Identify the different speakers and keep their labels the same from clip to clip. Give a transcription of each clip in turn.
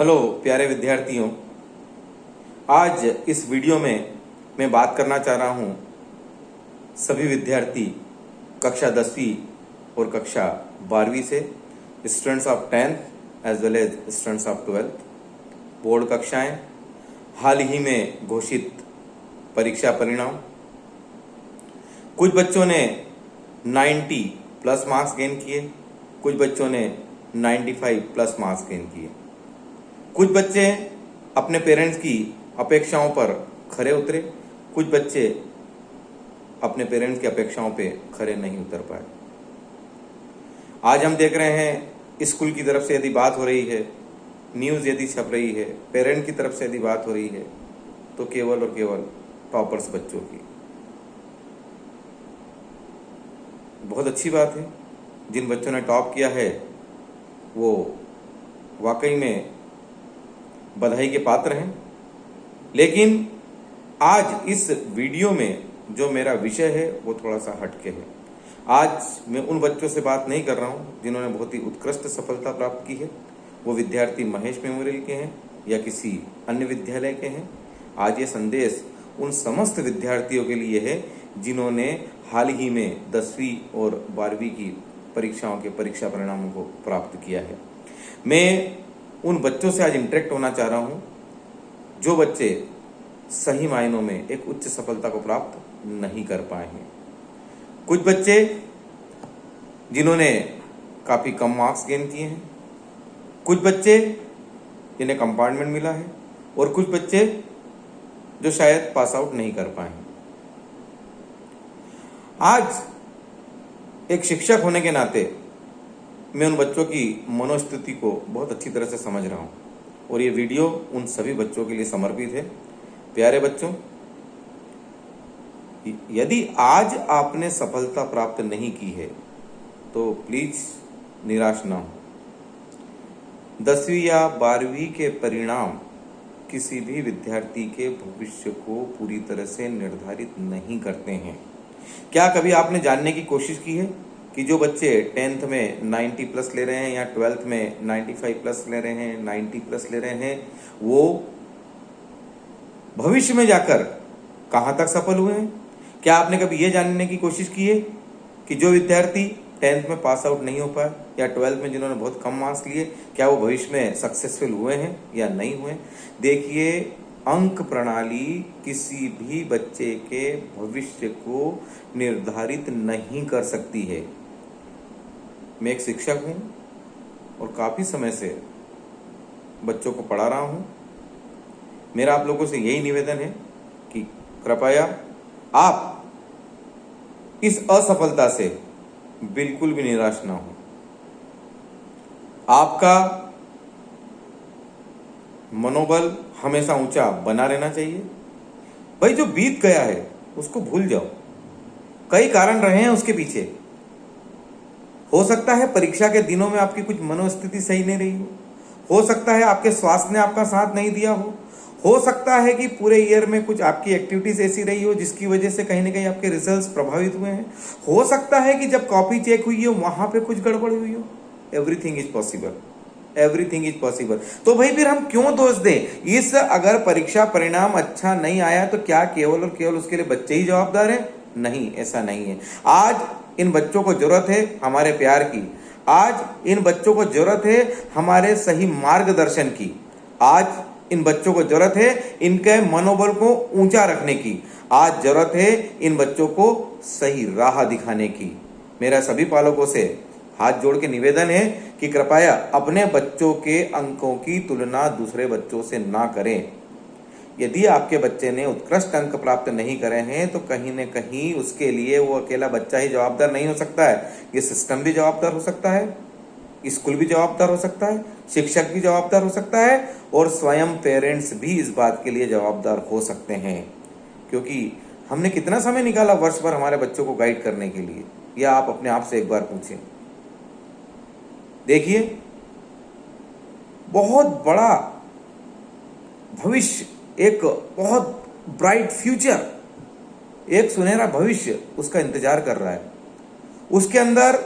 Speaker 1: Hello प्यारे विद्यार्थियों, आज इस वीडियो में मैं बात करना चाह रहा हूँ सभी विद्यार्थी कक्षा 10वीं और कक्षा 12वीं से, students of 10th as well as students of 12th board कक्षाएं, हाल ही में घोषित परीक्षा परिणाम। कुछ बच्चों ने 90 प्लस मार्क्स गेन किए, कुछ बच्चों ने 95 प्लस मार्क्स गेन किए। कुछ बच्चे अपने पेरेंट्स की अपेक्षाओं पर खरे उतरे, कुछ बच्चे अपने पेरेंट्स की अपेक्षाओं पे खरे नहीं उतर पाए। आज हम देख रहे हैं स्कूल की तरफ से यदि बात हो रही है, न्यूज़ यदि छप रही है, पेरेंट की तरफ से यदि बात हो रही है, तो केवल और केवल टॉपर्स बच्चों की। बहुत अच्छी बात है, जिन बच्चों ने टॉप किया है वो वाकई में बधाई के पात्र हैं। लेकिन आज इस वीडियो में जो मेरा विषय है वो थोड़ा सा हटके है। आज मैं उन बच्चों से बात नहीं कर रहा हूँ जिन्होंने बहुत ही उत्कृष्ट सफलता प्राप्त की है, वो विद्यार्थी महेश मेमोरियल के हैं या किसी अन्य विद्यालय के हैं। आज ये संदेश उन समस्त विद्यार्थियों के लिए है जिन्होंने हाल ही में 10वीं और 12वीं की परीक्षाओं के परीक्षा परिणामों को प्राप्त किया है। मैं उन बच्चों से आज इंटरेक्ट होना चाह रहा हूं जो बच्चे सही मायनों में एक उच्च सफलता को प्राप्त नहीं कर पाए हैं। कुछ बच्चे जिन्होंने काफी कम मार्क्स गेन किए हैं, कुछ बच्चे जिन्हें कंपार्टमेंट मिला है, और कुछ बच्चे जो शायद पास आउट नहीं कर पाए हैं। आज एक शिक्षक होने के नाते मैं उन बच्चों की मनोस्थिति को बहुत अच्छी तरह से समझ रहा हूं, और ये वीडियो उन सभी बच्चों के लिए समर्पित है। प्यारे बच्चों, यदि आज आपने सफलता प्राप्त नहीं की है तो प्लीज निराश ना हो। 10वीं या 12वीं के परिणाम किसी भी विद्यार्थी के भविष्य को पूरी तरह से निर्धारित नहीं करते हैं। क्या कभी आपने जानने की कोशिश की है कि जो बच्चे 10th में 90 प्लस ले रहे हैं या 12th में 95 प्लस ले रहे हैं, 90 प्लस ले रहे हैं, वो भविष्य में जाकर कहां तक सफल हुए हैं? क्या आपने कभी ये जानने की कोशिश की है कि जो विद्यार्थी 10th में पास आउट नहीं हो पाए या 12th में जिन्होंने बहुत कम मार्क्स लिए, क्या वो भविष्य में सक्सेसफुल हुए हैं या नहीं हुए? देखिए, अंक प्रणाली किसी भी बच्चे के भविष्य को निर्धारित नहीं कर सकती है। मैं एक शिक्षक हूं और काफी समय से बच्चों को पढ़ा रहा हूं। मेरा आप लोगों से यही निवेदन है कि कृपया आप इस असफलता से बिल्कुल भी निराश ना हो। आपका मनोबल हमेशा ऊंचा बना रहना चाहिए। भाई, जो बीत गया है उसको भूल जाओ। कई कारण रहे हैं उसके पीछे। हो सकता है परीक्षा के दिनों में आपकी कुछ मनोस्थिति सही नहीं रही हो सकता है आपके स्वास्थ्य ने आपका साथ नहीं दिया हो सकता है कि पूरे ईयर में कुछ आपकी एक्टिविटीज ऐसी रही हो जिसकी वजह से कहीं ना कहीं आपके रिजल्ट्स प्रभावित हुए हैं। हो सकता है कि जब कॉपी चेक हुई हो वहां पे कुछ गड़बड़ हुई हो। Everything is possible, everything is possible. तो भाई फिर हम क्यों दोष दें? इस अगर परीक्षा परिणाम अच्छा नहीं आया तो क्या केवल और केवल उसके लिए बच्चे ही जवाबदार हैं? नहीं, ऐसा नहीं है। आज इन बच्चों को जरूरत है हमारे प्यार की, आज इन बच्चों को जरूरत है हमारे सही मार्गदर्शन की, आज इन बच्चों को जरूरत है इनके मनोबल को ऊंचा रखने की, आज जरूरत है इन बच्चों को सही राह दिखाने की। मेरा सभी पालकों से हाथ जोड़ के निवेदन है कि कृपया अपने बच्चों के अंकों की तुलना दूसरे बच्चों से ना करें। यदि आपके बच्चे ने उत्कृष्ट अंक प्राप्त नहीं करे हैं तो कहीं न कहीं उसके लिए वो अकेला बच्चा ही जवाबदार नहीं हो सकता है। ये सिस्टम भी जवाबदार हो सकता है, स्कूल भी जवाबदार हो सकता है, शिक्षक भी जवाबदार हो सकता है, और स्वयं पेरेंट्स भी इस बात के लिए जवाबदार हो सकते हैं। क्योंकि हमने कितना समय निकाला वर्ष भर हमारे बच्चों को गाइड करने के लिए, या आप अपने आप से एक बार पूछें। देखिए, बहुत बड़ा भविष्य, एक बहुत ब्राइट फ्यूचर, एक सुनहरा भविष्य उसका इंतजार कर रहा है। उसके अंदर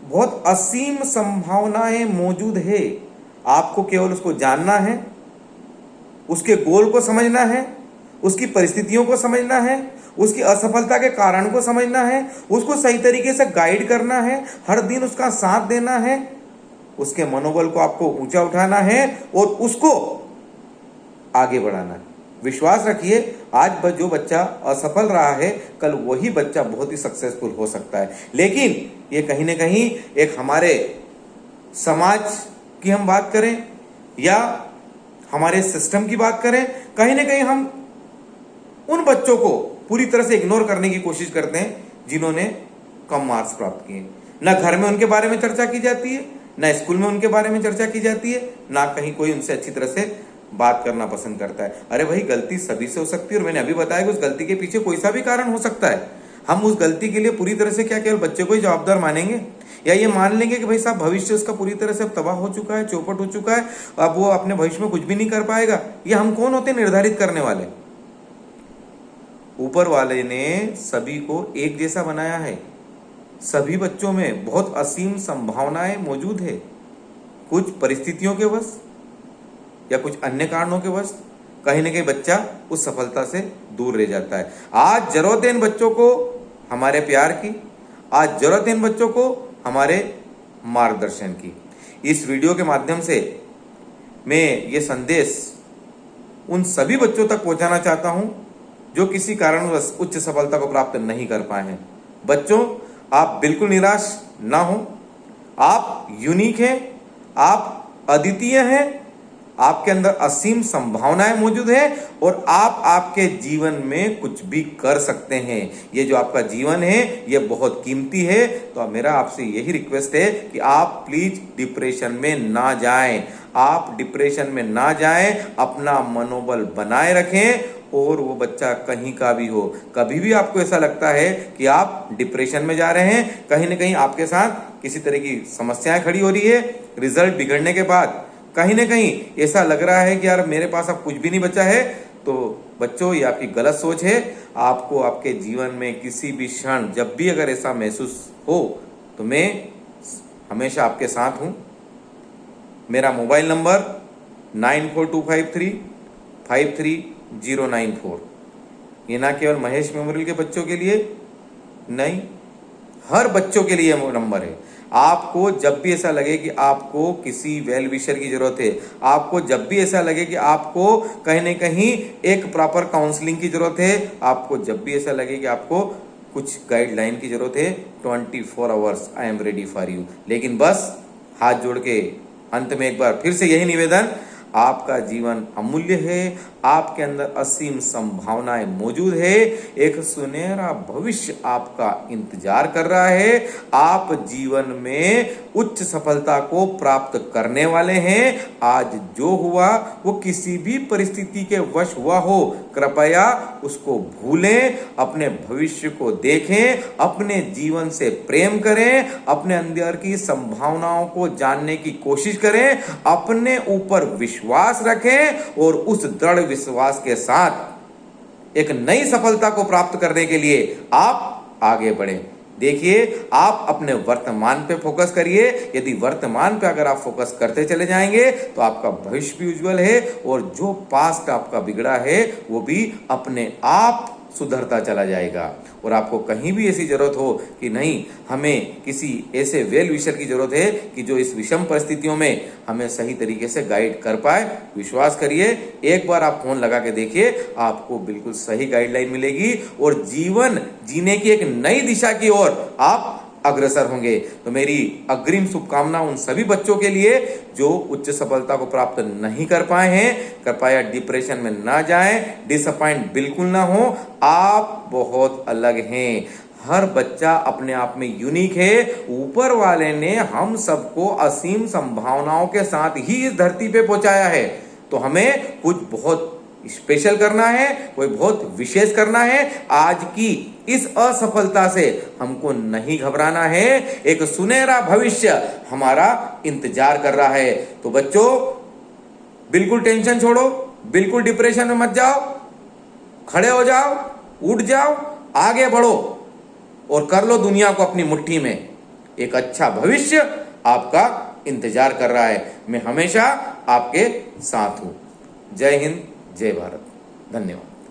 Speaker 1: बहुत असीम संभावनाएं मौजूद है। आपको केवल उसको जानना है, उसके गोल को समझना है, उसकी परिस्थितियों को समझना है, उसकी असफलता के कारण को समझना है, उसको सही तरीके से गाइड करना है, हर दिन उसका साथ देना है, उसके मनोबल को आपको ऊंचा उठाना है और उसको आगे बढ़ाना है। विश्वास रखिए, आज जो बच्चा असफल रहा है, कल वही बच्चा बहुत ही सक्सेसफुल हो सकता है। लेकिन ये कहीं ना कहीं एक हमारे समाज की हम बात करें या हमारे सिस्टम की बात करें, कहीं ना कहीं हम उन बच्चों को पूरी तरह से इग्नोर करने की कोशिश करते हैं जिन्होंने कम मार्क्स प्राप्त किए। ना घर में उनके बारे में चर्चा की जाती है, ना स्कूल में उनके बारे में चर्चा की जाती है, ना कहीं कोई उनसे अच्छी तरह से बात करना पसंद करता है। अरे भाई, गलती सभी से हो सकती है और मैंने अभी बताया कि उस गलती के पीछे कोई सा भी कारण हो सकता है। हम उस गलती के लिए पूरी तरह से क्या केवल बच्चे को ही जवाबदार मानेंगे या ये मान लेंगे कि भाई साहब भविष्य उसका पूरी तरह से तबाह हो चुका है, चौपट हो चुका है, अब वो अपने भविष्य में कुछ भी नहीं कर पाएगा? ये हम कौन होते निर्धारित करने वाले? ऊपर वाले ने सभी को एक जैसा बनाया है। सभी बच्चों में बहुत असीम संभावनाएं मौजूद है। कुछ परिस्थितियों के वश या कुछ अन्य कारणों के वश कहीं ना कहीं बच्चा उस सफलता से दूर रह जाता है। आज जरूरत है इन बच्चों को हमारे प्यार की, आज जरूरत है इन बच्चों को हमारे मार्गदर्शन की। इस वीडियो के माध्यम से मैं ये संदेश उन सभी बच्चों तक पहुंचाना चाहता हूं जो किसी कारणवश उच्च सफलता को प्राप्त नहीं कर पाए हैं। बच्चों, आप बिल्कुल निराश ना हो। आप यूनिक हैं, आप अद्वितीय हैं, आपके अंदर असीम संभावनाएं मौजूद है और आप आपके जीवन में कुछ भी कर सकते हैं। ये जो आपका जीवन है ये बहुत कीमती है। तो मेरा आपसे यही रिक्वेस्ट है कि आप प्लीज डिप्रेशन में ना जाएं। आप डिप्रेशन में ना जाएं, अपना मनोबल बनाए रखें। और वो बच्चा कहीं का भी हो, कभी भी आपको ऐसा लगता है कि आप डिप्रेशन में जा रहे हैं, कहीं ना कहीं आपके साथ किसी तरह की समस्याएं खड़ी हो रही है, रिजल्ट बिगड़ने के बाद कहीं ना कहीं ऐसा लग रहा है कि यार मेरे पास अब कुछ भी नहीं बचा है, तो बच्चों ये आपकी गलत सोच है। आपको आपके जीवन में किसी भी क्षण जब भी अगर ऐसा महसूस हो तो मैं हमेशा आपके साथ हूं। मेरा मोबाइल नंबर 9425353094। ये ना केवल महेश मेमोरियल के बच्चों के लिए नहीं, हर बच्चों के लिए नंबर है। आपको जब भी ऐसा लगे कि आपको किसी वेल विशर की जरूरत है, आपको जब भी ऐसा लगे कि आपको कहीं ना कहीं एक प्रॉपर काउंसलिंग की जरूरत है, आपको जब भी ऐसा लगे कि आपको कुछ गाइडलाइन की जरूरत है, 24 hours I am ready for you. लेकिन बस हाथ जोड़ के अंत में एक बार फिर से यही निवेदन, आपका जीवन अमूल्य है, आपके अंदर असीम संभावनाएं मौजूद है, एक सुनहरा भविष्य आपका इंतजार कर रहा है। आप जीवन में उच्च सफलता को प्राप्त करने वाले हैं। आज जो हुआ वो किसी भी परिस्थिति के वश हुआ हो, कृपया उसको भूलें, अपने भविष्य को देखें, अपने जीवन से प्रेम करें, अपने अंदर की संभावनाओं को जानने की कोशिश करें, अपने ऊपर विश्वास रखें और उस दृढ़ विश्वास के साथ एक नई सफलता को प्राप्त करने के लिए आप आगे बढ़ें। देखिए, आप अपने वर्तमान पे फोकस करिए। यदि वर्तमान पे अगर आप फोकस करते चले जाएंगे तो आपका भविष्य भी उज्जवल है और जो पास्ट आपका बिगड़ा है वो भी अपने आप सुधरता चला जाएगा। और आपको कहीं भी ऐसी जरूरत हो कि नहीं, हमें किसी ऐसे वेल विशर की जरूरत है कि जो इस विषम परिस्थितियों में हमें सही तरीके से गाइड कर पाए, विश्वास करिए, एक बार आप फोन लगा के देखिए, आपको बिल्कुल सही गाइडलाइन मिलेगी और जीवन जीने की एक नई दिशा की ओर आप अग्रसर होंगे। तो मेरी अग्रिम शुभकामना उन सभी बच्चों के लिए जो उच्च सफलता को प्राप्त नहीं कर पाए हैं। कृपया डिप्रेशन में ना जाएं, डिसअपॉइंट बिल्कुल ना हो। आप बहुत अलग हैं, हर बच्चा अपने आप में यूनिक है। ऊपर वाले ने हम सबको असीम संभावनाओं के साथ ही इस धरती पे पहुंचाया है। तो हमें कुछ बहुत स्पेशल करना है, कोई बहुत विशेष करना है। आज की इस असफलता से हमको नहीं घबराना है, एक सुनहरा भविष्य हमारा इंतजार कर रहा है। तो बच्चों, बिल्कुल टेंशन छोड़ो, बिल्कुल डिप्रेशन में मत जाओ, खड़े हो जाओ, उठ जाओ, आगे बढ़ो और कर लो दुनिया को अपनी मुट्ठी में। एक अच्छा भविष्य आपका इंतजार कर रहा है। मैं हमेशा आपके साथ हूं। जय हिंद, जय भारत। धन्यवाद।